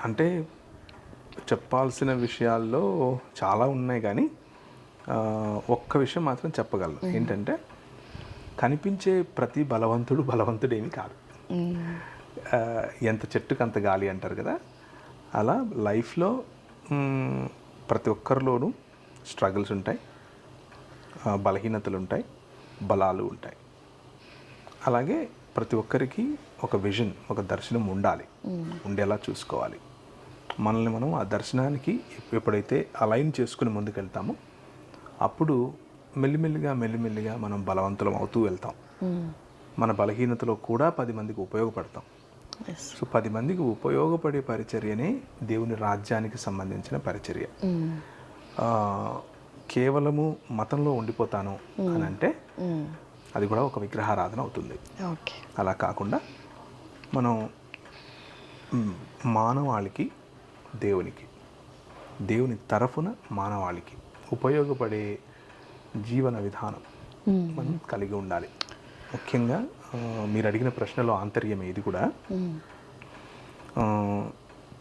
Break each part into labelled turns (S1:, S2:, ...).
S1: అంటే చెప్పాల్సిన విషయాల్లో చాలా ఉన్నాయి, కానీ ఒక్క విషయం మాత్రం చెప్పగలను. ఏంటంటే కనిపించే ప్రతి బలవంతుడేమి కాదు. ఎంత చెట్టుకు అంత గాలి అంటారు కదా, అలా లైఫ్లో ప్రతి ఒక్కరిలోనూ స్ట్రగుల్స్ ఉంటాయి, బలహీనతలు ఉంటాయి, బలాలు ఉంటాయి. అలాగే ప్రతి ఒక్కరికి ఒక విజన్, ఒక దర్శనం ఉండాలి, ఉండేలా చూసుకోవాలి. మనల్ని మనం ఆ దర్శనానికి ఎప్పుడైతే అలైన్ చేసుకుని ముందుకెళ్తామో అప్పుడు మెల్లిమెల్లిగా మనం బలవంతులం అవుతూ వెళ్తాం. మన బలహీనతలో కూడా 10 మందికి ఉపయోగపడతాం. సో 10 మందికి ఉపయోగపడే పరిచర్యనే దేవుని రాజ్యానికి సంబంధించిన పరిచర్య. కేవలము మతంలో ఉండిపోతాను అని అంటే అది కూడా ఒక విగ్రహారాధన అవుతుంది. అలా కాకుండా మనం మానవాళికి, దేవుని తరఫున మానవాళికి ఉపయోగపడే జీవన విధానం మనం కలిగి ఉండాలి. ముఖ్యంగా మీరు అడిగిన ప్రశ్నలో ఆంతర్యం ఇది కూడా,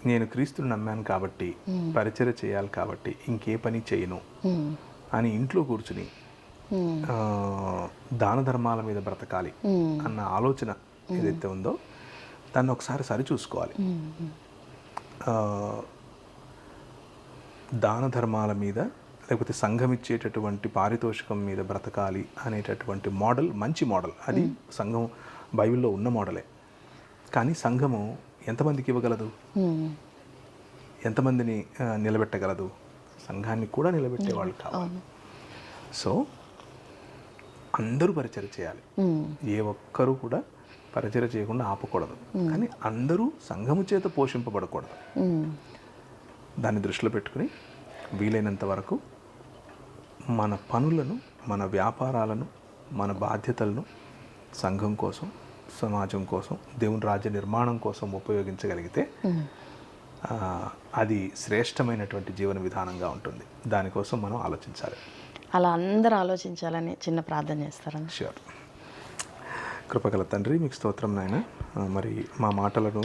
S1: నేను క్రీస్తుని నమ్మాను కాబట్టి, పరిచర్య చేయాలి కాబట్టి ఇంకే పని చేయను అని ఇంట్లో కూర్చుని దాన ధర్మాల మీద బ్రతకాలి అన్న ఆలోచన ఏదైతే ఉందో దాన్ని ఒకసారి సరి చూసుకోవాలి. దాన ధర్మాల మీద లేకపోతే సంఘం ఇచ్చేటటువంటి పారితోషికం మీద బ్రతకాలి అనేటటువంటి మోడల్ మంచి మోడల్. అది సంఘం బైబిల్లో ఉన్న మోడలే. కానీ సంఘము ఎంతమందికి ఇవ్వగలదు, ఎంతమందిని నిలబెట్టగలదు? సంఘాన్ని కూడా నిలబెట్టే వాళ్ళు కావాలి. సో అందరూ పరిచర్య చేయాలి. ఏ ఒక్కరూ కూడా పరిచర్య చేయకుండా ఆపకూడదు. కానీ అందరూ సంఘము చేత పోషింపబడకూడదు. దాన్ని దృష్టిలో పెట్టుకుని వీలైనంత వరకు మన పనులను, మన వ్యాపారాలను, మన బాధ్యతలను సంఘం కోసం, సమాజం కోసం, దేవుని రాజ్య నిర్మాణం కోసం ఉపయోగించగలిగితే అది శ్రేష్టమైనటువంటి జీవన విధానంగా ఉంటుంది. దానికోసం మనం ఆలోచించాలి.
S2: అలా అందరూ ఆలోచించాలని చిన్న ప్రార్థన చేస్తారని.
S1: ష్యూర్. కృపగల తండ్రి, మీకు స్తోత్రం నాయన. మరి మా మాటలను